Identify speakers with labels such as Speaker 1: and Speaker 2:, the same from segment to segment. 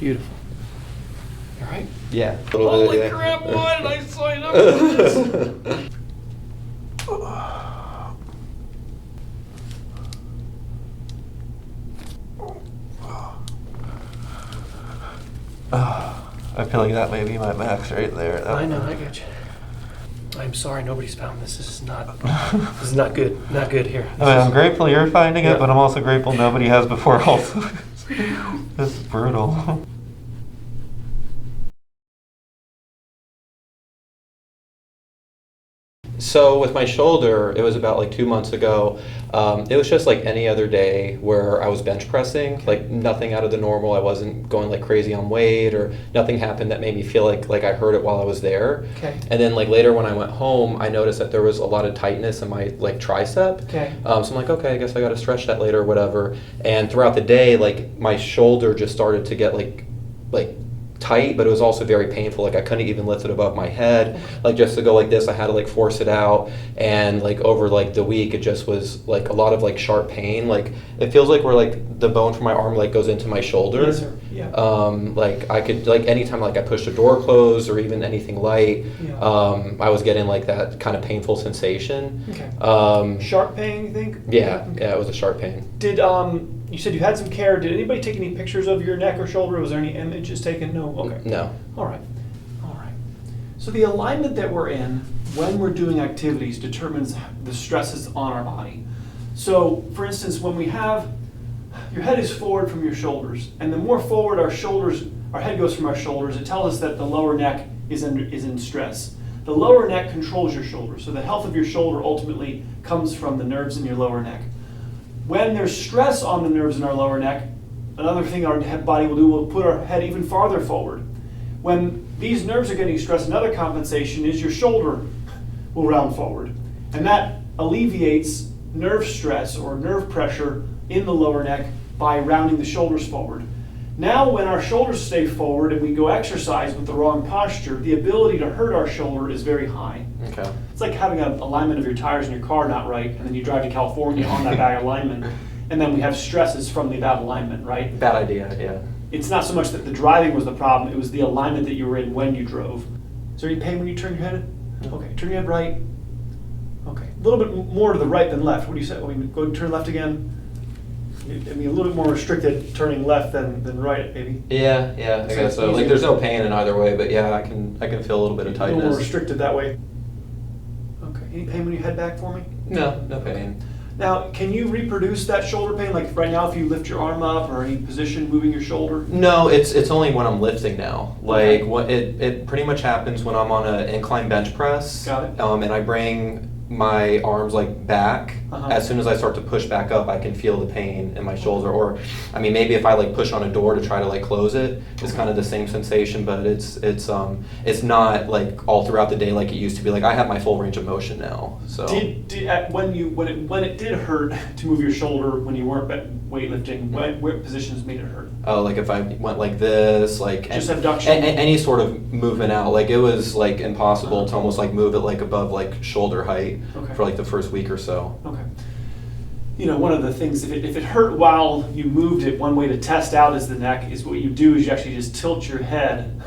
Speaker 1: Beautiful. All right?
Speaker 2: Yeah.
Speaker 1: Holy crap, why did I sign up for this?
Speaker 2: I feel like that may be my max right there.
Speaker 1: I know, I got you. I'm sorry nobody's found this. This is not good. Not good here.
Speaker 2: I mean, I'm grateful you're finding it, but I'm also grateful nobody has before also. This is brutal. So with my shoulder, it was about like 2 months ago. It was just like any other day where I was bench pressing, like nothing out of the normal. I wasn't going like crazy on weight, or nothing happened that made me feel like I hurt it while I was there.
Speaker 1: Okay.
Speaker 2: And then like later when I went home, I noticed that there was a lot of tightness in my like tricep.
Speaker 1: Okay.
Speaker 2: So I'm like, okay, I guess I got to stretch that later or whatever. And throughout the day, like my shoulder just started to get like tight, but it was also very painful. Like I couldn't even lift it above my head. Like just to go like this, I had to like force it out. And like over like the week, it just was like a lot of like sharp pain. Like it feels like where like the bone from my arm like goes into my shoulder.
Speaker 1: Yes, sir. Yeah.
Speaker 2: Like I could like anytime like I pushed the door closed or even anything light,
Speaker 1: Yeah.
Speaker 2: I was getting like that kind of painful sensation.
Speaker 1: Okay. Sharp pain, you think?
Speaker 2: Yeah,
Speaker 1: Okay.
Speaker 2: yeah, it was a sharp pain.
Speaker 1: Did you said you had some care? Did anybody take any pictures of your neck or shoulder? Was there any images taken? No. Okay.
Speaker 2: No.
Speaker 1: All right. All right. So the alignment that we're in when we're doing activities determines the stresses on our body. So, for instance, when we have your head is forward from your shoulders, and the more forward our head goes from our shoulders, it tells us that the lower neck is in stress. The lower neck controls your shoulder, so the health of your shoulder ultimately comes from the nerves in your lower neck. When there's stress on the nerves in our lower neck, another thing our body will do will put our head even farther forward. When these nerves are getting stressed, another compensation is your shoulder will round forward. And that alleviates nerve stress or nerve pressure in the lower neck by rounding the shoulders forward. Now when our shoulders stay forward and we go exercise with the wrong posture, the ability to hurt our shoulder is very high.
Speaker 2: Okay.
Speaker 1: It's like having an alignment of your tires in your car not right, and then you drive to California on that bad alignment, and then we have stresses from the bad alignment, right?
Speaker 2: Bad idea, yeah.
Speaker 1: It's not so much that the driving was the problem, it was the alignment that you were in when you drove. Is there any pain when you turn your head?
Speaker 2: No.
Speaker 1: Okay, turn your head right. Okay, a little bit more to the right than left. What do you say? Go and turn left again. I mean, a little bit more restricted turning left than right, maybe.
Speaker 2: Yeah, I guess so. Like, there's no pain in either way, but yeah, I can feel a little bit of
Speaker 1: A
Speaker 2: tightness.
Speaker 1: little more restricted that way. Okay, any pain when you head back for me?
Speaker 2: No pain.
Speaker 1: Now, can you reproduce that shoulder pain? Like right now, if you lift your arm up or any position moving your shoulder?
Speaker 2: No, it's only when I'm lifting now. Like
Speaker 1: Okay.
Speaker 2: what it pretty much happens when I'm on an incline bench press.
Speaker 1: Got it.
Speaker 2: And I bring my arms like back.
Speaker 1: Uh-huh.
Speaker 2: As soon as I start to push back up, I can feel the pain in my shoulder. Or, I mean, maybe if I like push on a door to try to like close it, it's kind of the same sensation, but it's not like all throughout the day like it used to be. Like I have my full range of motion now. So
Speaker 1: When it did hurt to move your shoulder when you weren't weightlifting, what positions made it hurt?
Speaker 2: Oh, like if I went like this, like
Speaker 1: Just abduction?
Speaker 2: any sort of movement out, like it was like impossible to almost like move it like above like shoulder height
Speaker 1: Okay.
Speaker 2: for like the first week or so.
Speaker 1: Okay. You know, one of the things, if it hurt while you moved it, one way to test out is the neck, is what you do is you actually just tilt your head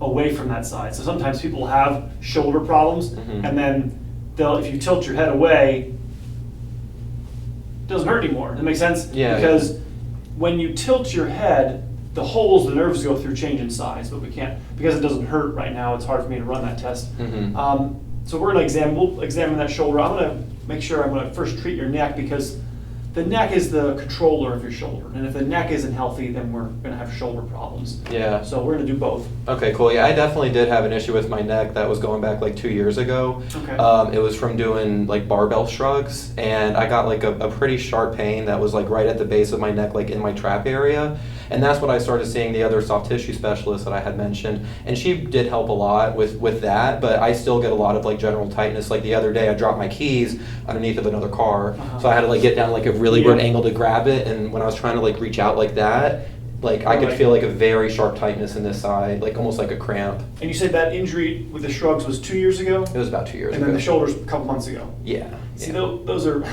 Speaker 1: away from that side. So sometimes people have shoulder problems,
Speaker 2: Mhm.
Speaker 1: and then if you tilt your head away, it doesn't hurt anymore. Does that make sense?
Speaker 2: Yeah.
Speaker 1: Because when you tilt your head, the holes the nerves go through change in size, but we can't, because it doesn't hurt right now, it's hard for me to run that test.
Speaker 2: Mhm.
Speaker 1: So we'll examine that shoulder. I'm gonna make sure I'm gonna first treat your neck, because the neck is the controller of your shoulder. And if the neck isn't healthy, then we're gonna have shoulder problems.
Speaker 2: Yeah.
Speaker 1: So we're gonna do both.
Speaker 2: Okay, cool. Yeah, I definitely did have an issue with my neck that was going back like 2 years ago.
Speaker 1: Okay.
Speaker 2: It was from doing like barbell shrugs, and I got like a pretty sharp pain that was like right at the base of my neck, like in my trap area. And that's when I started seeing the other soft tissue specialist that I had mentioned. And she did help a lot with that, but I still get a lot of like general tightness. Like the other day I dropped my keys underneath of another car. So I had to like get down like a really weird angle to grab it. And when I was trying to like reach out like that, like I could feel like a very sharp tightness in this side, like almost like a cramp.
Speaker 1: And you said that injury with the shrugs was 2 years ago?
Speaker 2: It was about 2 years
Speaker 1: And
Speaker 2: ago.
Speaker 1: then the shoulders a couple months ago.
Speaker 2: Yeah.
Speaker 1: See, those are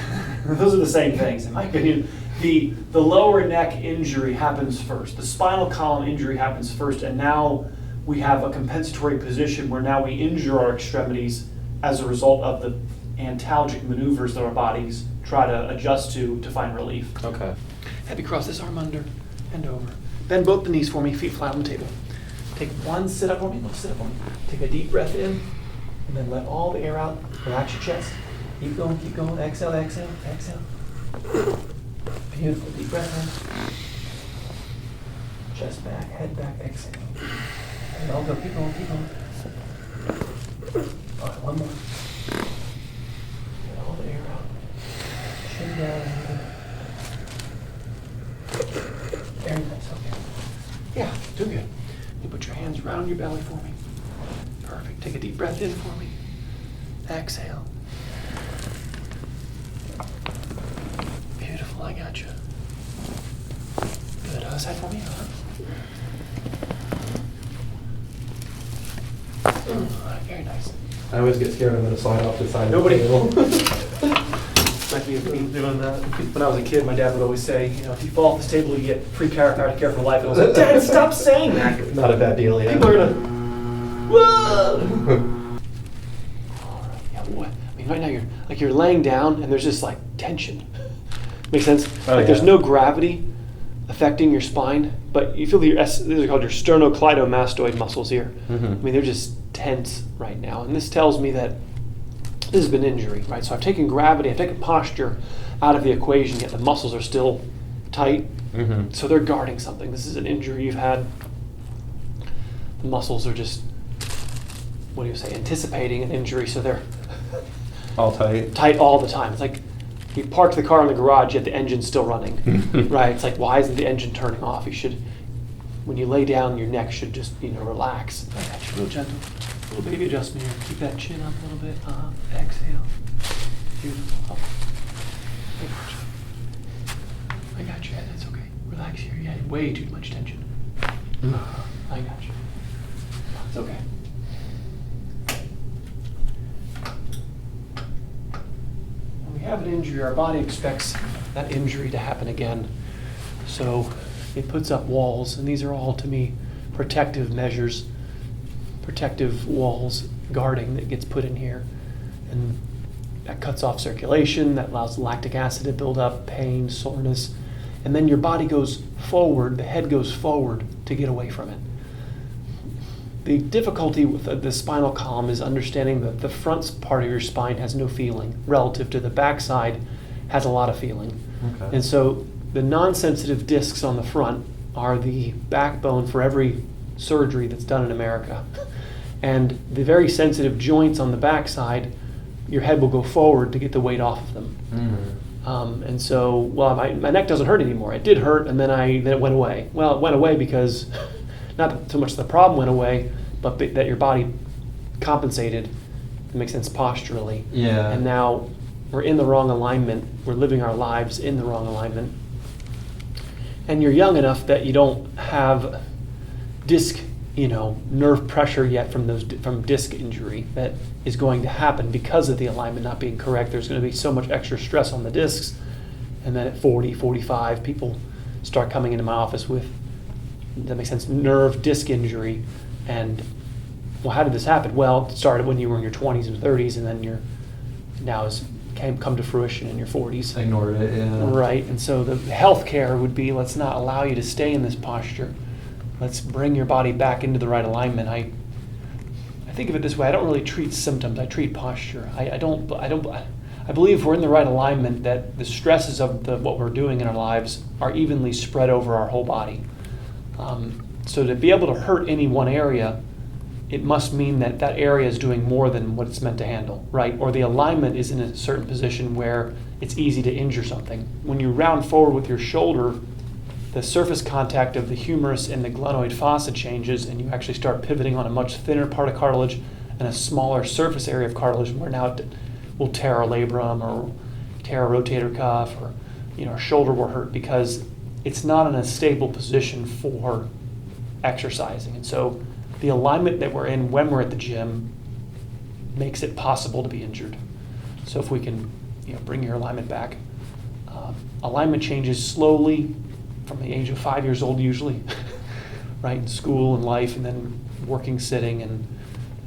Speaker 1: the same things, in my opinion. The lower neck injury happens first. The spinal column injury happens first, and now we have a compensatory position where now we injure our extremities as a result of the antalgic maneuvers that our bodies try to adjust to find relief.
Speaker 2: Okay.
Speaker 1: Have you cross this arm under, bend over. Bend both the knees for me, feet flat on the table. Take one sit up for me, sit up for me. Take a deep breath in, and then let all the air out. Relax your chest. Keep going, exhale, exhale, exhale. Beautiful, deep breath in. Chest back, head back, exhale. And I'll go, keep going, keep going. All right, one more. Get all the air out. Chin down. Very nice, okay. Yeah, do good. You put your hands around your belly for me. Perfect. Take a deep breath in for me. Exhale. Beautiful, I got you. Good, other side for me. Very nice.
Speaker 2: I always get scared I'm going to slide off the side
Speaker 1: Nobody.
Speaker 2: of the table.
Speaker 1: Might be me doing that. When I was a kid, my dad would always say, if you fall off this table, you get free chiropractic care for life. And I was like, Dad, stop saying that.
Speaker 2: Not a bad deal, yeah.
Speaker 1: People are gonna, whoa. All right, yeah, what? I mean, right now you're laying down and there's just like tension. Makes sense? There's no gravity affecting your spine, but you feel these are called your sternocleidomastoid muscles here.
Speaker 2: Mm-hmm.
Speaker 1: I mean, they're just tense right now, and this tells me that this has been injury, right? So I've taken gravity, I've taken posture out of the equation, yet the muscles are still tight.
Speaker 2: Mm-hmm.
Speaker 1: So they're guarding something. This is an injury you've had. The muscles are just, what do you say, anticipating an injury, so they're
Speaker 2: All tight.
Speaker 1: tight all the time. It's like you parked the car in the garage, yet the engine's still running, right? It's like, why isn't the engine turning off? You should, when you lay down, your neck should just, relax. I got you, real gentle. Little baby adjustment here. Keep that chin up a little bit. Exhale. Beautiful. Up. I got you. That's okay. Relax here. You had way too much tension. I got you. It's okay. When we have an injury, our body expects that injury to happen again. So it puts up walls, and these are all, to me, protective measures. Protective walls, guarding that gets put in here, and that cuts off circulation, that allows lactic acid to build up, pain, soreness, and then your body goes forward, the head goes forward to get away from it. The difficulty with the spinal column is understanding that the front part of your spine has no feeling relative to the back side has a lot of feeling.
Speaker 2: Okay.
Speaker 1: And so the non-sensitive discs on the front are the backbone for every surgery that's done in America. And the very sensitive joints on the backside, your head will go forward to get the weight off of them.
Speaker 2: Mm-hmm.
Speaker 1: And so, my neck doesn't hurt anymore. It did hurt, and then it went away. Well, it went away because not so much the problem went away, but that your body compensated. It makes sense posturally.
Speaker 2: Yeah.
Speaker 1: And now we're in the wrong alignment. We're living our lives in the wrong alignment. And you're young enough that you don't have disc nerve pressure yet from disc injury that is going to happen because of the alignment not being correct. There's going to be so much extra stress on the discs, and then at 40, 45, people start coming into my office with, that makes sense, nerve disc injury. And well, how did this happen? Well, it started when you were in your 20s and 30s, and then has come to fruition in your 40s.
Speaker 2: Ignored it, yeah.
Speaker 1: Right, and so the health care would be, let's not allow you to stay in this posture. Let's bring your body back into the right alignment. I think of it this way. I don't really treat symptoms. I treat posture. I believe if we're in the right alignment, that the stresses of what we're doing in our lives are evenly spread over our whole body. So to be able to hurt any one area, it must mean that area is doing more than what it's meant to handle, right? Or the alignment is in a certain position where it's easy to injure something. When you round forward with your shoulder, the surface contact of the humerus and the glenoid fossa changes, and you actually start pivoting on a much thinner part of cartilage and a smaller surface area of cartilage, where now it will tear a labrum or tear a rotator cuff, or our shoulder will hurt because it's not in a stable position for exercising. And so the alignment that we're in when we're at the gym makes it possible to be injured. So if we can bring your alignment back, Alignment changes slowly from the age of 5 years old usually, right, in school and life, and then working, sitting, and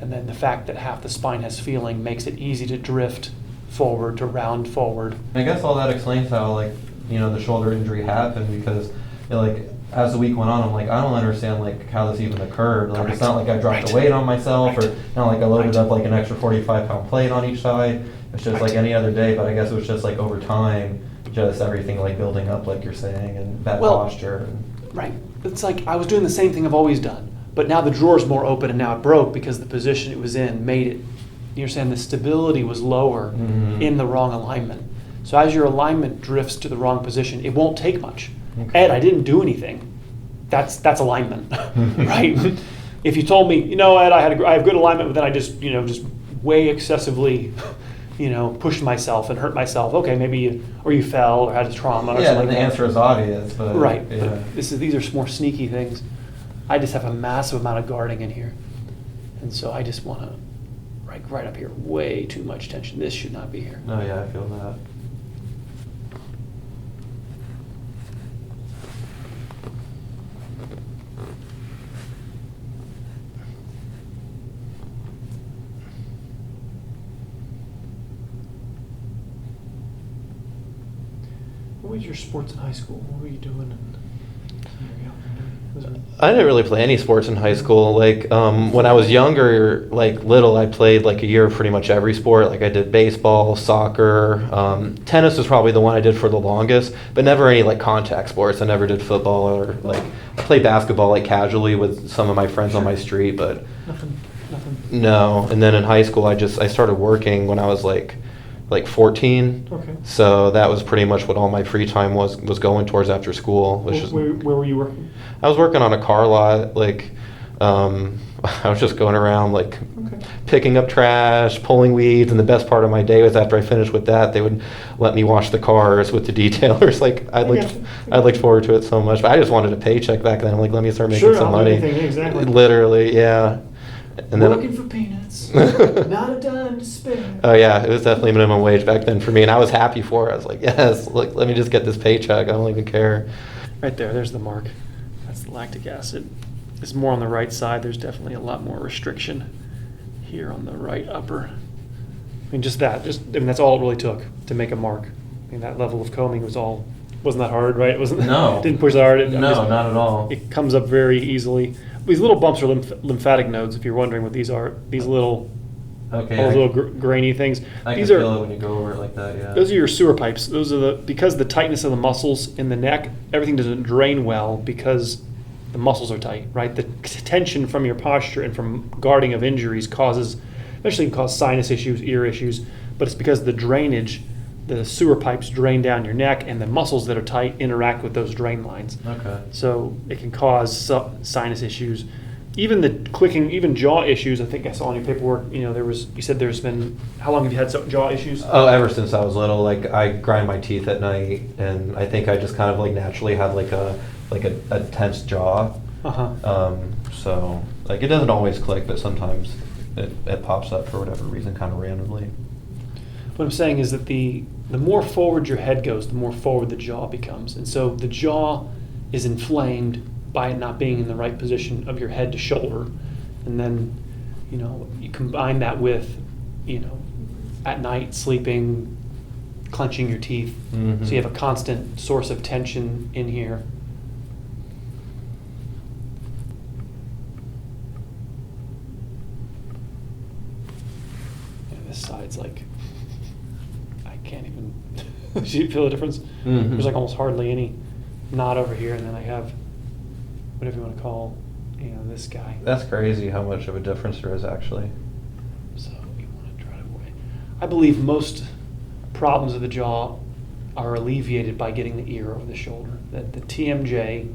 Speaker 1: then the fact that half the spine has feeling makes it easy to drift forward, to round forward.
Speaker 2: I guess all that explains how, like, the shoulder injury happened, because, like, as the week went on, I'm like, I don't understand, like, how this even occurred. Like, it's not like I dropped a weight on myself, or not like I loaded up like an extra 45-pound plate on each side. It's just like any other day, but I guess it was just like over time, just everything like building up, like you're saying, and bad posture.
Speaker 1: Right. It's like I was doing the same thing I've always done, but now the drawer's more open and now it broke because the position it was in made it, you're saying the stability was lower in the wrong alignment. So as your alignment drifts to the wrong position, it won't take much.
Speaker 2: Okay.
Speaker 1: Ed, I didn't do anything. That's alignment, right? If you told me, Ed, I have good alignment, but then I just way excessively, pushed myself and hurt myself. Okay, maybe you fell or had a trauma or something.
Speaker 2: Yeah, the answer is obvious, but
Speaker 1: right.
Speaker 2: Yeah.
Speaker 1: But these are more sneaky things. I just have a massive amount of guarding in here, and so I just want to, right up here, way too much tension. This should not be here.
Speaker 2: Oh yeah, I feel that.
Speaker 1: What was your sports in high school? What were you doing?
Speaker 2: I didn't really play any sports in high school. Like, when I was younger, like little, I played like a year of pretty much every sport. Like I did baseball, soccer, tennis was probably the one I did for the longest, but never any like contact sports. I never did football, or like I played basketball like casually with some of my friends on my street, but
Speaker 1: Nothing.
Speaker 2: no. And then in high school, I started working when I was like 14.
Speaker 1: Okay.
Speaker 2: So that was pretty much what all my free time was going towards after school. Which is,
Speaker 1: Where were you working?
Speaker 2: I was working on a car lot. Like, I was just going around like picking up trash, pulling weeds, and the best part of my day was after I finished with that, they would let me wash the cars with the detailers. Like I looked forward to it so much. But I just wanted a paycheck back then. I'm like, let me start making some money.
Speaker 1: Anything, exactly.
Speaker 2: Literally, yeah. And then
Speaker 1: working for peanuts, not a dime to spare.
Speaker 2: Oh yeah, it was definitely minimum wage back then for me, and I was happy for it. I was like, yes, look, let me just get this paycheck. I don't even care.
Speaker 1: Right there's the mark. That's the lactic acid. It's more on the right side. There's definitely a lot more restriction here on the right upper. I mean, that's all it really took to make a mark. I mean, that level of combing wasn't that hard, right? It wasn't.
Speaker 2: No.
Speaker 1: Didn't push that hard.
Speaker 2: No, not at all.
Speaker 1: It comes up very easily. These little bumps are lymphatic nodes, if you're wondering what these are. These little,
Speaker 2: Okay.
Speaker 1: all those little grainy things.
Speaker 2: I
Speaker 1: These
Speaker 2: can
Speaker 1: are,
Speaker 2: feel it when you go over it like that. Yeah.
Speaker 1: those are your sewer pipes. Those are because the tightness of the muscles in the neck, everything doesn't drain well because the muscles are tight, right? The tension from your posture and from guarding of injuries eventually can cause sinus issues, ear issues, but it's because the drainage, the sewer pipes drain down your neck, and the muscles that are tight interact with those drain lines.
Speaker 2: Okay.
Speaker 1: So it can cause sinus issues. Even the clicking, even jaw issues. I think I saw on your paperwork, you said there's been, how long have you had jaw issues?
Speaker 2: Oh, ever since I was little. Like I grind my teeth at night, and I think I just kind of like naturally had like a tense jaw. So like it doesn't always click, but sometimes it pops up for whatever reason, kind of randomly.
Speaker 1: What I'm saying is that the more forward your head goes, the more forward the jaw becomes. And so the jaw is inflamed by it not being in the right position of your head to shoulder. And then, you combine that with, at night sleeping, clenching your teeth.
Speaker 2: Mm-hmm.
Speaker 1: So you have a constant source of tension in here. This side's like, I can't even, do you feel the difference?
Speaker 2: Mm-hmm.
Speaker 1: There's like almost hardly any knot over here, and then I have, whatever you want to call, this guy.
Speaker 2: That's crazy how much of a difference there is actually.
Speaker 1: So you want to try to avoid. I believe most problems of the jaw are alleviated by getting the ear over the shoulder. That the TMJ,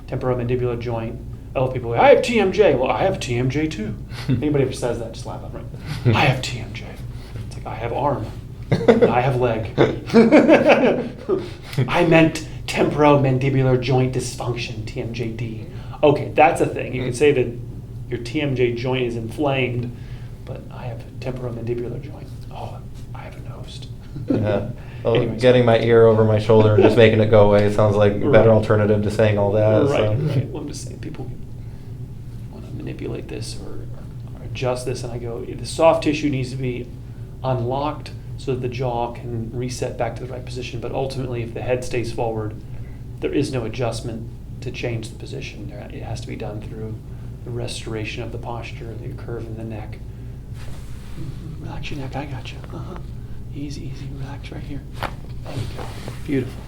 Speaker 1: temporomandibular joint, people go, I have TMJ. Well, I have TMJ too. Anybody ever says that, just laugh at it. I have TMJ. It's like, I have arm. I have leg. I meant temporomandibular joint dysfunction, TMJD. Okay, that's a thing. You can say that your TMJ joint is inflamed, but I have temporomandibular joint. Oh, I have a nose.
Speaker 2: Yeah. Well,
Speaker 1: Anyways.
Speaker 2: getting my ear over my shoulder and just making it go away sounds like a better
Speaker 1: Right.
Speaker 2: alternative to saying all that.
Speaker 1: Right,
Speaker 2: so.
Speaker 1: right. Well, I'm just saying people want to manipulate this or adjust this, and I go, the soft tissue needs to be unlocked so that the jaw can reset back to the right position. But ultimately, if the head stays forward, there is no adjustment to change the position. It has to be done through the restoration of the posture, the curve in the neck. Relax your neck, I got you. Easy, easy, relax right here. There you go. Beautiful.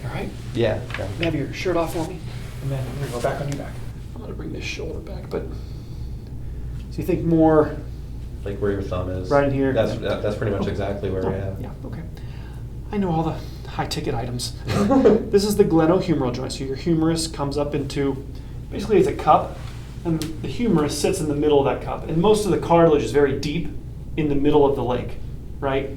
Speaker 1: All right?
Speaker 2: Yeah.
Speaker 1: Have your shirt off for me, and then we're gonna go back on your back. I'm gonna bring this shoulder back, but so you think more
Speaker 2: Like where your thumb is.
Speaker 1: right in here.
Speaker 2: That's pretty much exactly where
Speaker 1: Oh,
Speaker 2: we have.
Speaker 1: yeah, okay. I know all the high-ticket items. This is the glenohumeral joint. So your humerus comes up into, basically it's a cup, and the humerus sits in the middle of that cup. And most of the cartilage is very deep in the middle of the leg, right?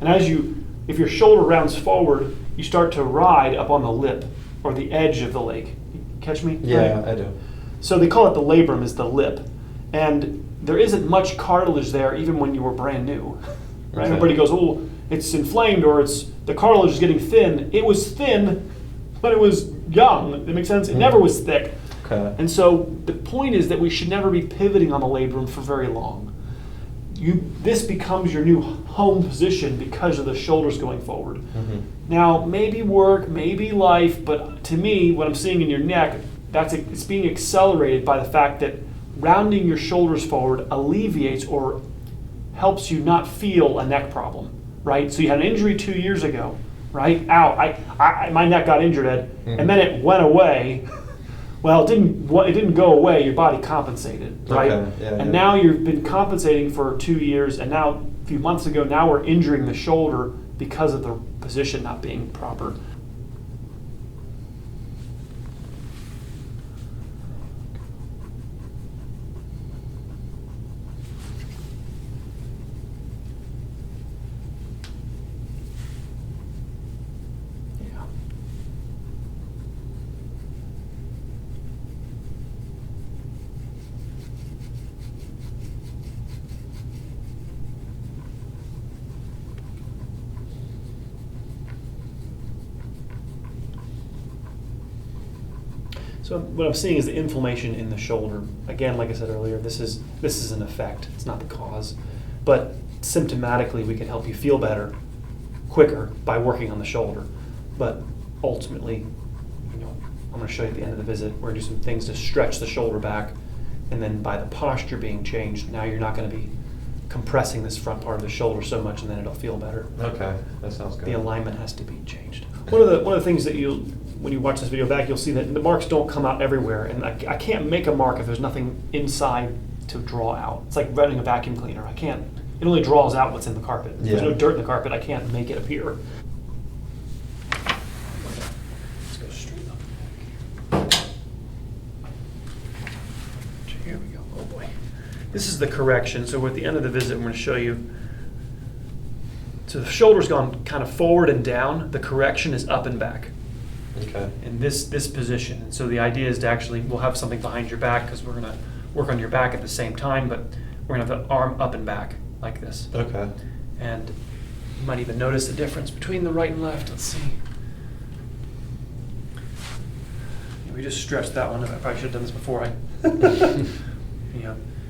Speaker 1: And if your shoulder rounds forward, you start to ride up on the lip or the edge of the leg. Catch me?
Speaker 2: Yeah,
Speaker 1: Right?
Speaker 2: I do.
Speaker 1: So they call it the labrum, is the lip. And there isn't much cartilage there even when you were brand new. Right?
Speaker 2: Okay.
Speaker 1: Everybody goes, oh, it's inflamed or the cartilage is getting thin. It was thin, but it was young. That makes sense? It never was thick.
Speaker 2: Okay.
Speaker 1: And so the point is that we should never be pivoting on the labrum for very long. This becomes your new home position because of the shoulders going forward.
Speaker 2: Mm-hmm.
Speaker 1: Now, maybe work, maybe life, but to me, what I'm seeing in your neck, it's being accelerated by the fact that rounding your shoulders forward alleviates or helps you not feel a neck problem, right? So you had an injury 2 years ago, right? Ow, my neck got injured, Ed, and then it went away. Well, it didn't go away. Your body compensated, right?
Speaker 2: Okay, yeah,
Speaker 1: and
Speaker 2: yeah.
Speaker 1: now you've been compensating for 2 years, and now a few months ago, now we're injuring the shoulder because of the position not being proper. Yeah. So what I'm seeing is the inflammation in the shoulder. Again, like I said earlier, this is an effect. It's not the cause. But symptomatically, we can help you feel better quicker by working on the shoulder. But ultimately, I'm going to show you at the end of the visit, we're going to do some things to stretch the shoulder back. And then by the posture being changed, now you're not going to be compressing this front part of the shoulder so much, and then it'll feel better.
Speaker 2: Okay, that sounds good.
Speaker 1: The alignment has to be changed. One of the things that when you watch this video back, you'll see that the marks don't come out everywhere, and I can't make a mark if there's nothing inside to draw out. It's like running a vacuum cleaner. It only draws out what's in the carpet. If there's
Speaker 2: Yeah.
Speaker 1: no dirt in the carpet, I can't make it appear. Let's go straight up. Here we go. Oh boy. This is the correction. So at the end of the visit, I'm going to show you. So the shoulder's gone kind of forward and down. The correction is up and back
Speaker 2: Okay.
Speaker 1: in this position. And so the idea is to we'll have something behind your back because we're going to work on your back at the same time, but we're going to have the arm up and back like this.
Speaker 2: Okay.
Speaker 1: And you might even notice the difference between the right and left. Let's see. We just stretched that one. I probably should have done this before.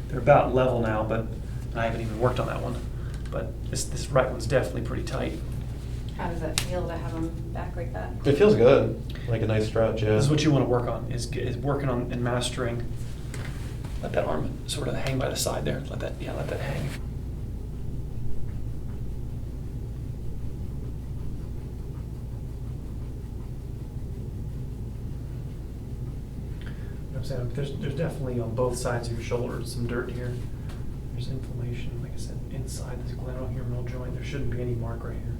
Speaker 1: They're about level now, but I haven't even worked on that one. But this right one's definitely pretty tight.
Speaker 3: How does that feel to have them back like that?
Speaker 2: It feels good, like a nice stretch. Yeah.
Speaker 1: This is what you want to work on, is working on and mastering. Let that arm sort of hang by the side there. Let that hang. I'm saying there's definitely on both sides of your shoulder some dirt here. There's inflammation, like I said, inside this glenohumeral joint. There shouldn't be any mark right here.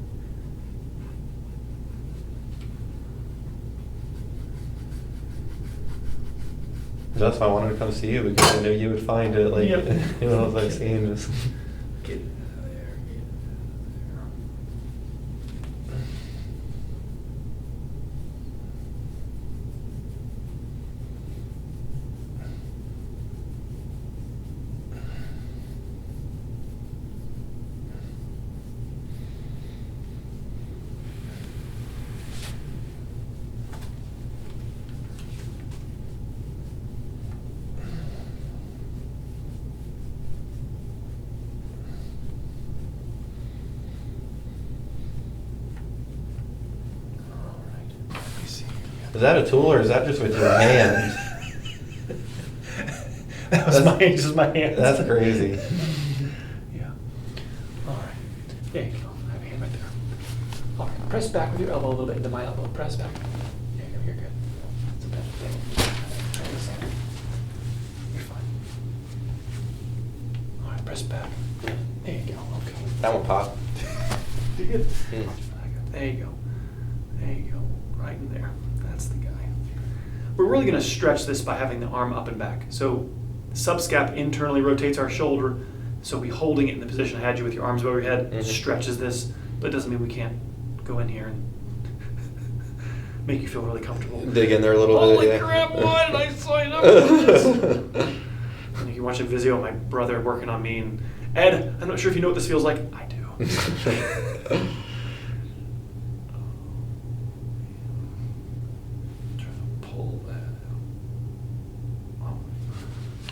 Speaker 2: That's why I wanted to come see you, because I knew you would find it. Like,
Speaker 1: Yep.
Speaker 2: I've seen this.
Speaker 1: Get there.
Speaker 2: Is that a tool or is that just with your hand?
Speaker 1: That was just my hand.
Speaker 2: That's crazy.
Speaker 1: Yeah. All right. There you go. Have your hand right there. All right. Press back with your elbow a little bit into my elbow. Press back. There you go. You're good. That's a better thing. Try this out. You're fine. All right. Press back. There you go. Okay.
Speaker 2: That one popped.
Speaker 1: You're good.
Speaker 2: Mm.
Speaker 1: There you go. There you go. Right in there. That's the guy. We're really going to stretch this by having the arm up and back. So subscap internally rotates our shoulder. So we holding it in the position I had you with your arms above your head stretches this, but it doesn't mean we can't go in here and make you feel really comfortable.
Speaker 2: Dig in there a little
Speaker 1: Holy
Speaker 2: bit.
Speaker 1: crap, why did I sign up for this? And you can watch a video of my brother working on me. And Ed, I'm not sure if you know what this feels like. I do.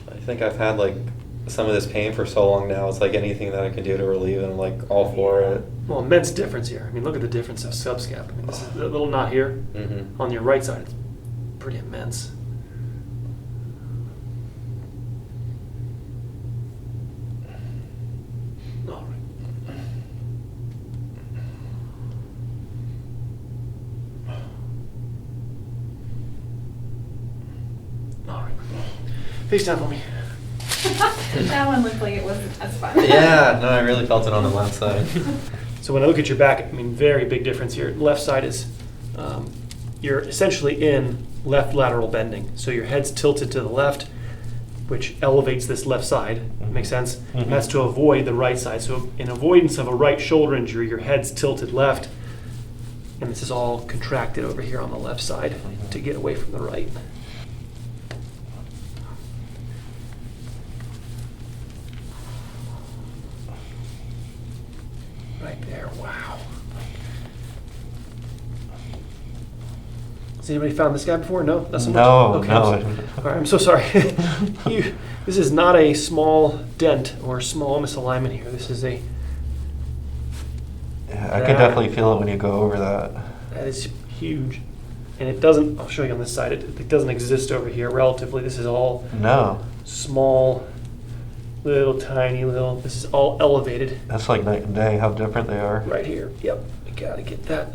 Speaker 2: I think I've had like some of this pain for so long now. It's like anything that I can do to relieve it, I'm like all for it.
Speaker 1: Well, immense difference here. I mean, look at the difference of subscap. I mean, this is a little knot here.
Speaker 2: Mm-hmm.
Speaker 1: On your right side, it's pretty immense. All right. All right. Face down for me.
Speaker 3: That one looked like it wasn't as fun.
Speaker 2: Yeah, no, I really felt it on the left side.
Speaker 1: So when I look at your back, I mean, very big difference here. Left side is, you're essentially in left lateral bending. So your head's tilted to the left, which elevates this left side. Makes sense? And that's to avoid the right side. So in avoidance of a right shoulder injury, your head's tilted left, and this is all contracted over here on the left side to get away from the right. Right there, wow. Has anybody found this guy before? No? Not so much?
Speaker 2: No,
Speaker 1: Okay,
Speaker 2: no.
Speaker 1: All right, I'm so sorry. This is not a small dent or small misalignment here. This is a...
Speaker 2: Yeah, I could definitely feel it when you go over that.
Speaker 1: That is huge. And it doesn't, I'll show you on this side, it doesn't exist over here relatively. This is all
Speaker 2: No.
Speaker 1: small, little tiny little, this is all elevated
Speaker 2: That's like night and day, how different they are.
Speaker 1: right here. Yep, we gotta get that.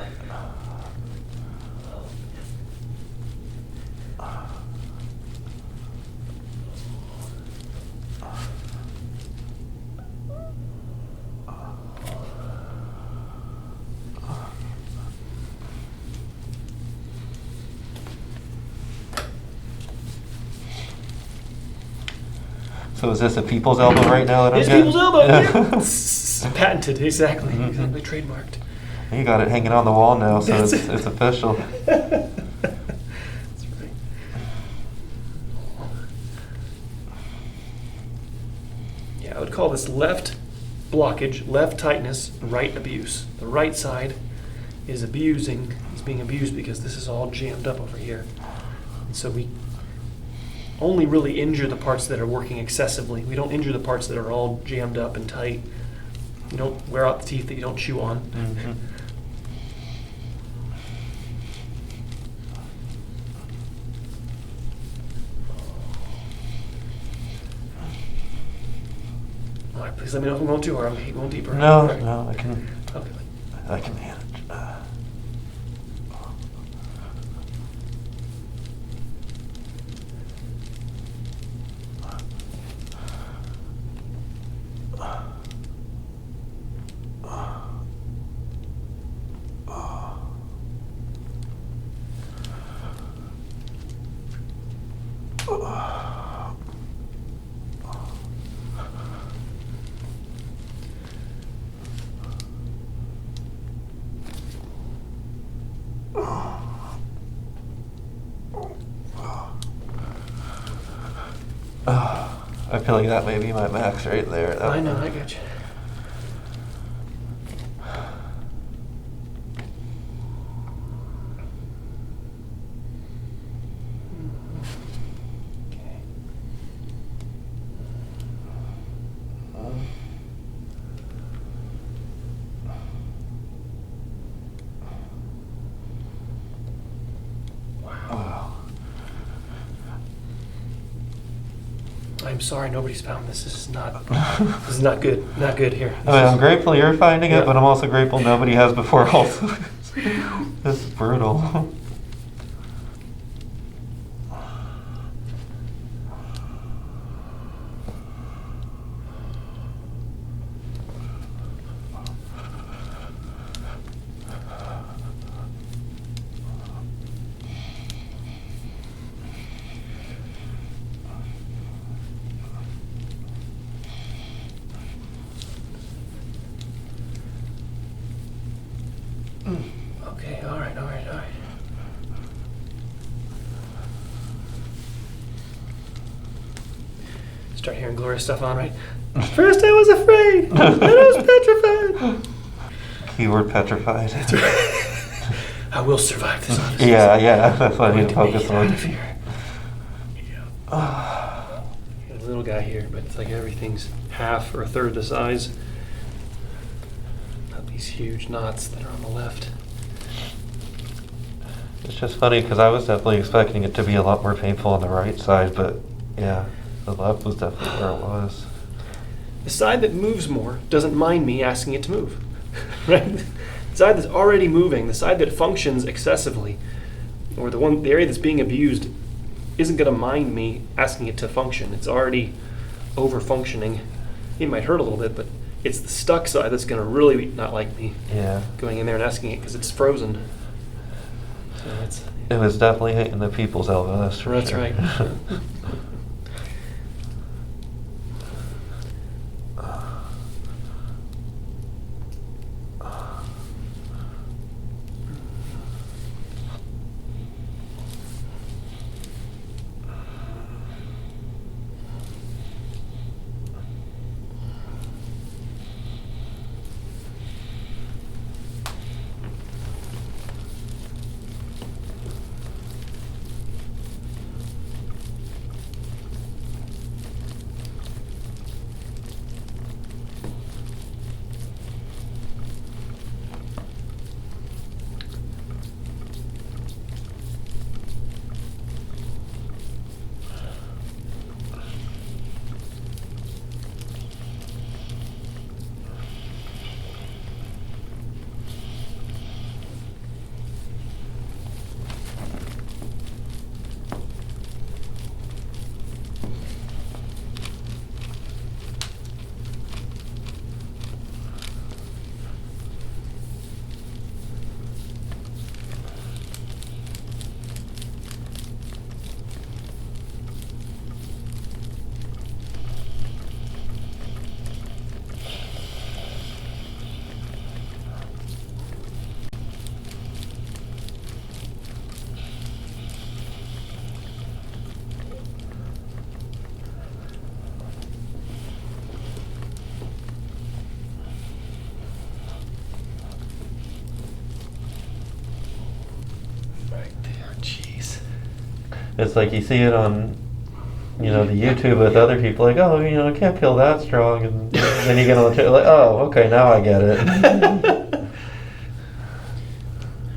Speaker 2: So is this a people's elbow right now that I'm
Speaker 1: It's
Speaker 2: getting?
Speaker 1: people's elbow. Yeah. Patented, exactly. Exactly, trademarked.
Speaker 2: You got it hanging on the wall now, so
Speaker 1: That's
Speaker 2: it's
Speaker 1: it.
Speaker 2: it's official.
Speaker 1: That's right. Yeah, I would call this left blockage, left tightness, right abuse. The right side is being abused because this is all jammed up over here. And so we only really injure the parts that are working excessively. We don't injure the parts that are all jammed up and tight. You don't wear out the teeth that you don't chew on.
Speaker 2: Mhm.
Speaker 1: All right, please let me know if I'm going too hard. I'm going deeper.
Speaker 2: No,
Speaker 1: All right.
Speaker 2: no, I can
Speaker 1: Okay.
Speaker 2: manage. I feel like that may be my max right there. That-
Speaker 1: I know, I got you. Okay. Wow.
Speaker 4: I'm sorry nobody's found this. This is not good. Not good here.
Speaker 2: I mean, I'm grateful you're finding
Speaker 4: Yeah.
Speaker 2: it, but I'm also grateful nobody has before also. This is brutal.
Speaker 4: Okay, all right. Start hearing Gloria stuff on, right? First I was afraid, then I was petrified.
Speaker 2: Keyword petrified.
Speaker 4: I will survive this.
Speaker 2: Yeah, that's what I need to
Speaker 4: Make
Speaker 2: focus
Speaker 4: it out
Speaker 2: on.
Speaker 4: of here. Got a little guy here, but it's like everything's half or a third the size. Not these huge knots that are on the left.
Speaker 2: It's just funny because I was definitely expecting it to be a lot more painful on the right side, but yeah, the left was definitely where it was.
Speaker 4: The side that moves more doesn't mind me asking it to move, right? The side that's already moving, the side that functions excessively, or the area that's being abused, isn't going to mind me asking it to function. It's already over-functioning. It might hurt a little bit, but it's the stuck side that's going to really not like me
Speaker 2: Yeah.
Speaker 4: going in there and asking it because it's frozen. So
Speaker 2: It was definitely hitting the people's elbow, that's for
Speaker 4: that's
Speaker 2: sure.
Speaker 4: right. Right there, jeez.
Speaker 2: It's like you see it on, the YouTube with other people, like, oh, I can't feel that strong, and then you get on the chair, like, oh, okay, now I get it.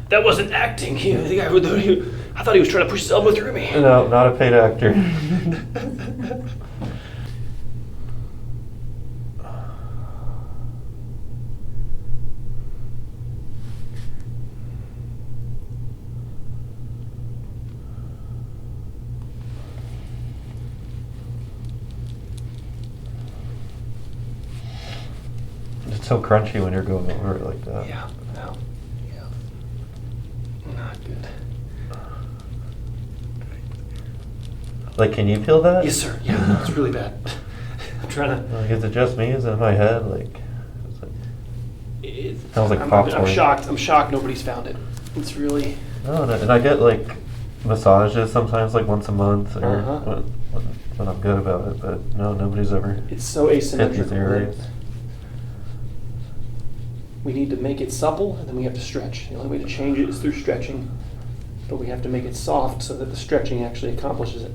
Speaker 4: That wasn't acting. The guy I thought he was trying to push his elbow through me.
Speaker 2: No, not a paid actor. It's so crunchy when you're going over it like that.
Speaker 4: Yeah, no. Yeah. Not good.
Speaker 2: Like, can you feel that?
Speaker 4: Yes, sir. Yeah, it's really bad. I'm trying to.
Speaker 2: Like, is it just me? Is it in my head? Like, sounds like
Speaker 4: I'm
Speaker 2: popcorn.
Speaker 4: shocked. I'm shocked nobody's found it. It's really.
Speaker 2: No, and I get like massages sometimes, like once a month, or
Speaker 4: Uh-huh.
Speaker 2: when I'm good about it. But no, nobody's ever
Speaker 4: It's so
Speaker 2: hit these
Speaker 4: asymmetrical.
Speaker 2: areas.
Speaker 4: We need to make it supple, and then we have to stretch. The only way to change it is through stretching, but we have to make it soft so that the stretching actually accomplishes it.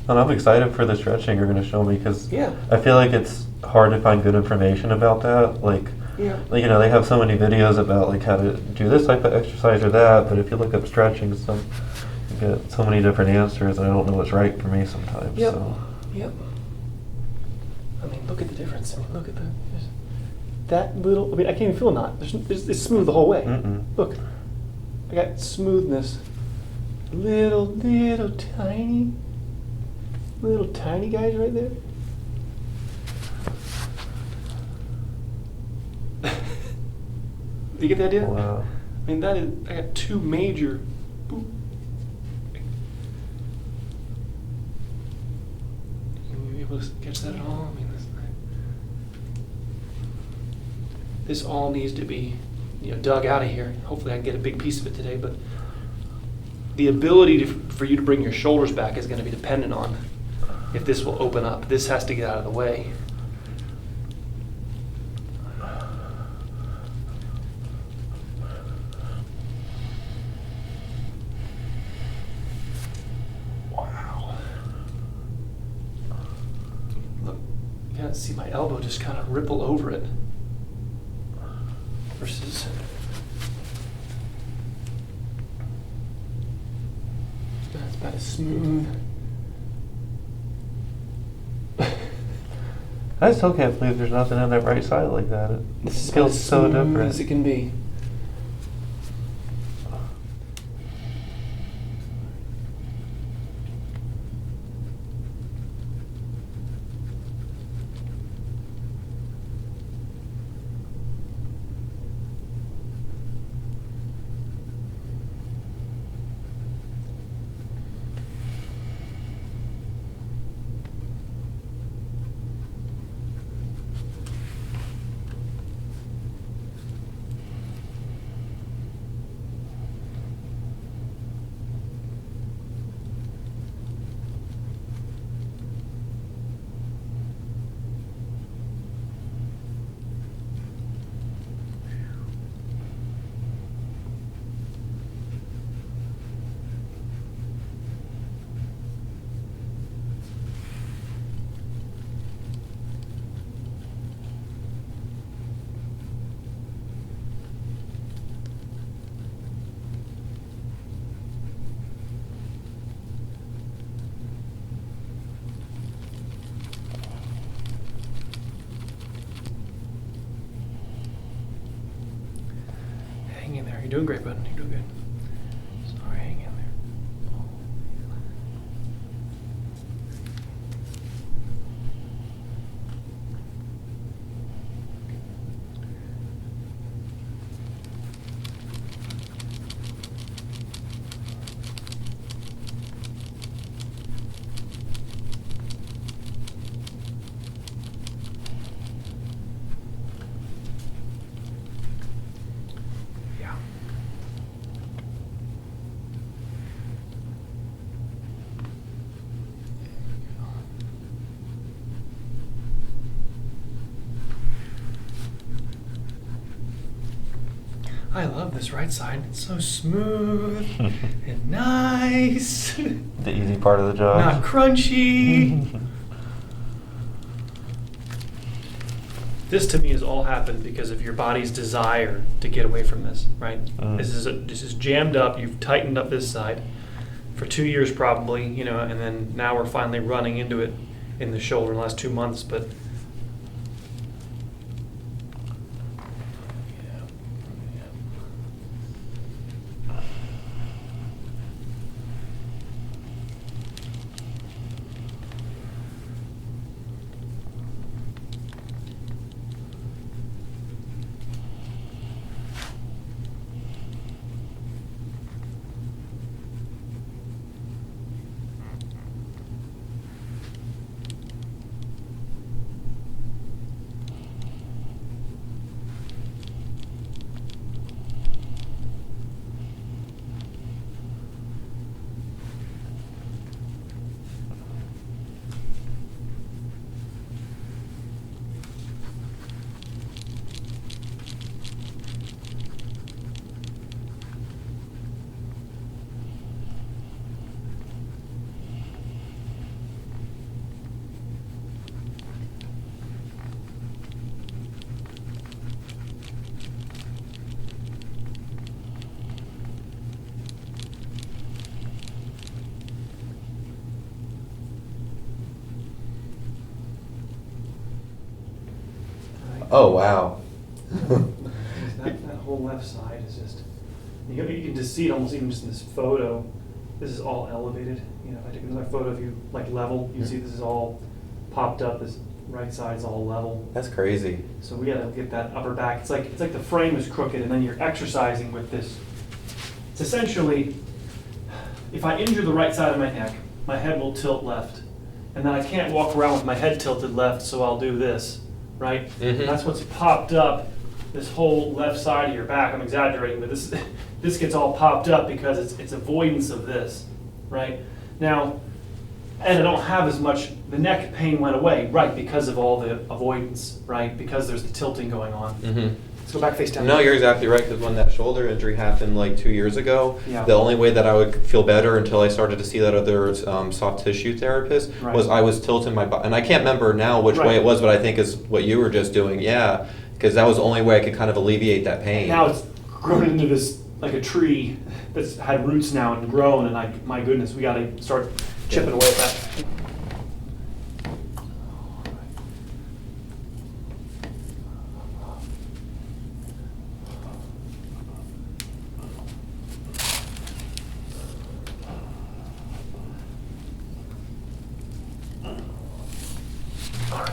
Speaker 2: And I'm excited for the stretching you're going to show me because
Speaker 4: Yeah.
Speaker 2: I feel like it's hard to find good information about that. Like,
Speaker 4: Yeah.
Speaker 2: they have so many videos about like how to do this type of exercise or that, but if you look up stretching, some
Speaker 5: get so many different answers, and I don't know what's right for me sometimes.
Speaker 4: Yep.
Speaker 5: So.
Speaker 4: Yep. I mean, look at the difference. I mean, look at that little. I mean, I can't even feel a knot. It's smooth the whole way.
Speaker 5: Mm-mm.
Speaker 4: Look, I got smoothness. Little tiny guys right there. Do you get the idea?
Speaker 5: Wow.
Speaker 4: I mean, I got two major. Boop. You able to catch that at all? I mean, this all needs to be, dug out of here. Hopefully, I can get a big piece of it today. But the ability for you to bring your shoulders back is going to be dependent on if this will open up. This has to get out of the way. See my elbow just kind of ripple over it versus that's about as smooth.
Speaker 5: I still can't believe there's nothing in that right side like that. It
Speaker 4: This is about
Speaker 5: feels
Speaker 4: as
Speaker 5: so
Speaker 4: smooth
Speaker 5: different.
Speaker 4: as it can be. Hang in there. You're doing great, bud. You're doing good. Sorry, hang in there. Yeah. I love this right side. It's so smooth and nice.
Speaker 5: The easy part of the job.
Speaker 4: Not crunchy. This to me has all happened because of your body's desire to get away from this, right?
Speaker 5: Mm.
Speaker 4: This is jammed up. You've tightened up this side for 2 years probably, and then now we're finally running into it in the shoulder in the last 2 months, but
Speaker 2: Oh, wow.
Speaker 1: That whole left side is just, you can just see it almost even just in this photo. This is all elevated. You know, if I take another photo of you like level, you see this is all popped up. This right side is all level.
Speaker 2: That's crazy.
Speaker 1: So we gotta get that upper back. It's like the frame is crooked, and then you're exercising with this. It's essentially, if I injure the right side of my neck, my head will tilt left, and then I can't walk around with my head tilted left, so I'll do this, right?
Speaker 2: Mhm.
Speaker 1: That's what's popped up. This whole left side of your back. I'm exaggerating, but this gets all popped up because it's avoidance of this, right? Now, and I don't have as much, the neck pain went away, right, because of all the avoidance, right? Because there's the tilting going on.
Speaker 2: Mm-hmm.
Speaker 1: Let's go back face down.
Speaker 2: No, you're exactly right, because when that shoulder injury happened like 2 years ago,
Speaker 1: Yeah.
Speaker 2: the only way that I would feel better until I started to see that other soft tissue therapist
Speaker 1: Right.
Speaker 2: was I was tilting my body. And I can't remember now which way
Speaker 1: Right.
Speaker 2: it was, but I think is what you were just doing, yeah. Because that was the only way I could kind of alleviate that pain.
Speaker 1: Now it's grown into this, like a tree that's had roots now and grown, and my goodness, we gotta start chipping away at that. All right,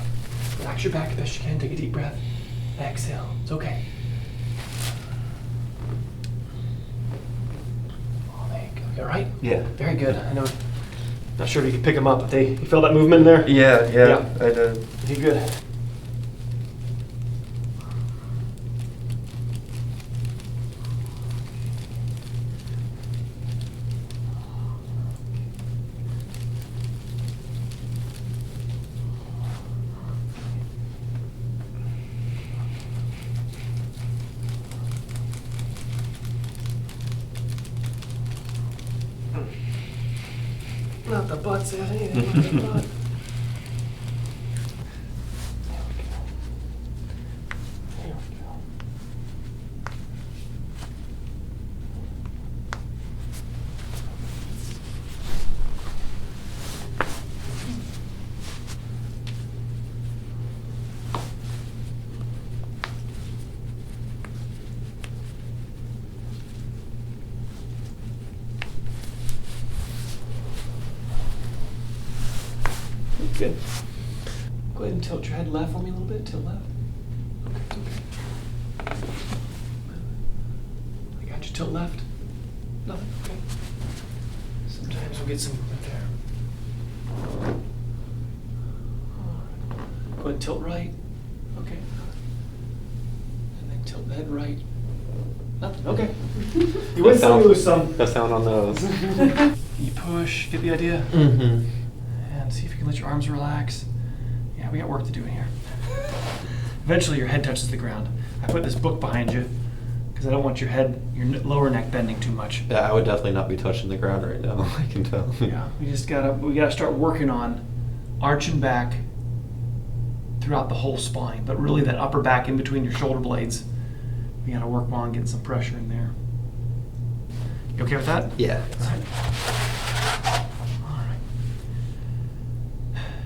Speaker 1: relax your back as best you can, take a deep breath, exhale, it's okay. Oh, there you go. You all right?
Speaker 5: Yeah.
Speaker 1: Very good. I know. Not sure if you can pick them up, but you feel that movement in there?
Speaker 5: Yeah, I did.
Speaker 1: You good? Not the butt, Seth. Anything but the butt. There we go. There we go. Good. Go ahead and tilt your head left for me a little bit. Tilt left. Okay. I got you. Tilt left. Nothing. Okay. Sometimes we'll get some movement there. Go ahead and tilt right. Okay. And then tilt the head right. Nothing. Okay. You win some, you lose some.
Speaker 2: The sound on those.
Speaker 1: You push. Get the idea?
Speaker 2: Mm-hmm.
Speaker 1: And see if you can let your arms relax. Yeah, we got work to do in here. Eventually your head touches the ground. I put this book behind you because I don't want your head, your lower neck bending too much.
Speaker 2: Yeah, I would definitely not be touching the ground right now, I can tell.
Speaker 1: Yeah, we gotta start working on arching back throughout the whole spine, but really that upper back in between your shoulder blades. We gotta work on getting some pressure in there. You okay with that?
Speaker 2: Yeah.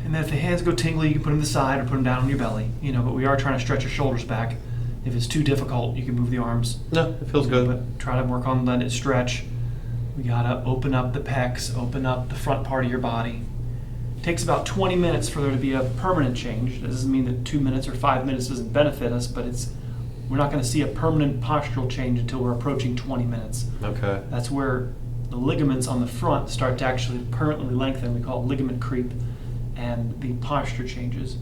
Speaker 1: And then if the hands go tingly, you can put them to the side or put them down on your belly. But we are trying to stretch your shoulders back. If it's too difficult, you can move the arms.
Speaker 2: No, it feels good.
Speaker 1: But try to work on letting it stretch. We gotta open up the pecs, open up the front part of your body. It takes about 20 minutes for there to be a permanent change. That doesn't mean that 2 minutes or 5 minutes doesn't benefit us, but we're not gonna see a permanent postural change until we're approaching 20 minutes.
Speaker 2: Okay.
Speaker 1: That's where the ligaments on the front start to actually permanently lengthen. We call it ligament creep. And the posture changes.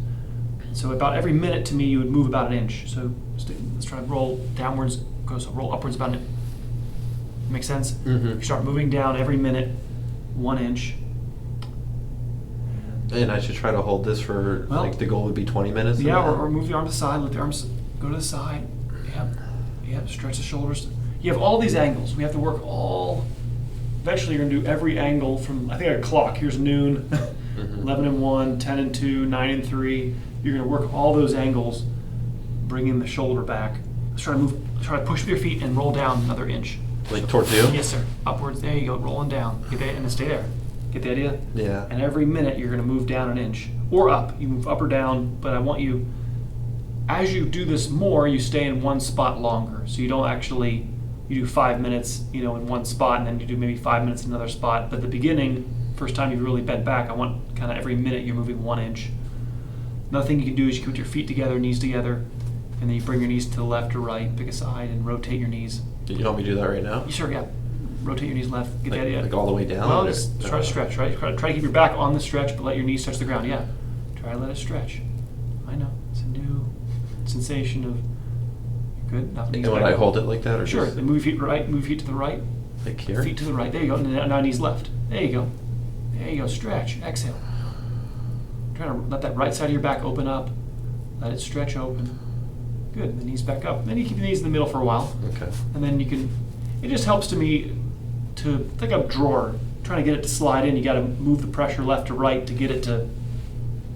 Speaker 1: So about every minute to me, you would move about an inch. So let's try to roll downwards, roll upwards about an inch. Make sense?
Speaker 2: Mm-hmm.
Speaker 1: You start moving down every minute, 1 inch.
Speaker 2: And I should try to hold this for, the goal would be 20 minutes?
Speaker 1: Yeah, or move the arm to the side, let the arms go to the side. Yep, stretch the shoulders. You have all these angles. We have to work eventually you're gonna do every angle from, I think I got a clock, here's noon.
Speaker 2: Mm-hmm.
Speaker 1: 11 and 1, 10 and 2, 9 and 3. You're going to work all those angles, bringing the shoulder back. Let's try to push with your feet and roll down another inch.
Speaker 2: Like towards you?
Speaker 1: Yes, sir. Upwards. There you go. Rolling down. Get that, and then stay there. Get the idea?
Speaker 2: Yeah.
Speaker 1: And every minute you're going to move down an inch or up. You move up or down, but I want you as you do this more, you stay in one spot longer. So you don't actually, you do 5 minutes, in one spot, and then you do maybe 5 minutes in another spot. But at the beginning, first time you really bent back, I want kind of every minute you're moving 1 inch. Another thing you can do is you can put your feet together, knees together, and then you bring your knees to the left or right, pick a side, and rotate your knees.
Speaker 2: You want me to do that right now?
Speaker 1: You sure, yeah. Rotate your knees left. Get the idea.
Speaker 2: Like all the way down?
Speaker 1: Well, just try to stretch, right? Try to keep your back on the stretch, but let your knees touch the ground. Yeah. Try to let it stretch. I know. It's a new sensation of, you're good. Enough knees
Speaker 2: And when
Speaker 1: back.
Speaker 2: I hold it like that? Or
Speaker 1: Sure.
Speaker 2: just
Speaker 1: Then move your feet right, move your feet to the right.
Speaker 2: like here?
Speaker 1: Feet to the right. There you go. And now knees left. There you go. There you go. Stretch. Exhale. Try to let that right side of your back open up. Let it stretch open. Good. The knees back up. Then you keep the knees in the middle for a while.
Speaker 2: Okay.
Speaker 1: And then you can, it just helps to me to think of a drawer, trying to get it to slide in. You got to move the pressure left to right to get it to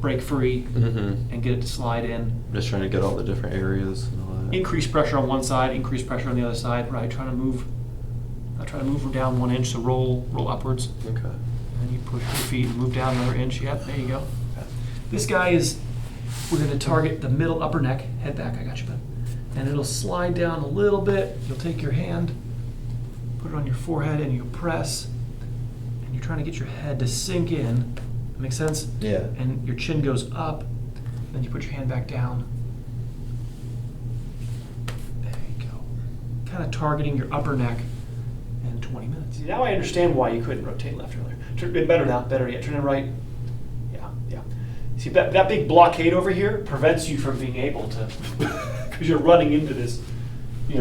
Speaker 1: break free
Speaker 2: Mm-hmm.
Speaker 1: and get it to slide in.
Speaker 2: Just trying to get all the different areas and all that.
Speaker 1: Increase pressure on one side, increase pressure on the other side. Right, try to move down 1 inch, so roll upwards.
Speaker 2: Okay.
Speaker 1: And then you push your feet and move down another inch. Yep, there you go. This guy is, we're going to target the middle upper neck. Head back, I got you, bud. And it'll slide down a little bit. You'll take your hand, put it on your forehead, and you press. And you're trying to get your head to sink in. That makes sense?
Speaker 2: Yeah.
Speaker 1: And your chin goes up. Then you put your hand back down. There you go. Kind of targeting your upper neck in 20 minutes. Now I understand why you couldn't rotate left earlier. Better now, better yet. Turn it right. Yeah. See, that big blockade over here prevents you from being able to, because you're running into this,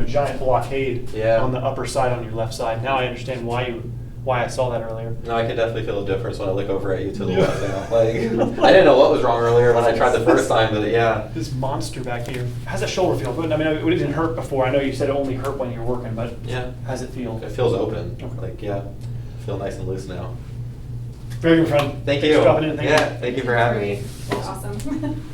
Speaker 1: giant blockade on the upper side on your left side. Now I understand why I saw that earlier.
Speaker 2: No, I can definitely feel a difference when I look over at you to the left now. Like, I didn't know what was wrong earlier when I tried the first time, but yeah.
Speaker 1: This monster back here. How's that shoulder feel? Good. I mean, it didn't hurt before. I know you said it only hurt when you're working, but
Speaker 2: Yeah.
Speaker 1: how's it feel?
Speaker 2: It feels open.
Speaker 1: Okay.
Speaker 2: Like, yeah. I feel nice and loose now.
Speaker 1: Very good, friend.
Speaker 2: Thank
Speaker 1: Thanks
Speaker 2: you.
Speaker 1: for dropping in. Thank you.
Speaker 2: Thank you for having me.
Speaker 3: Awesome.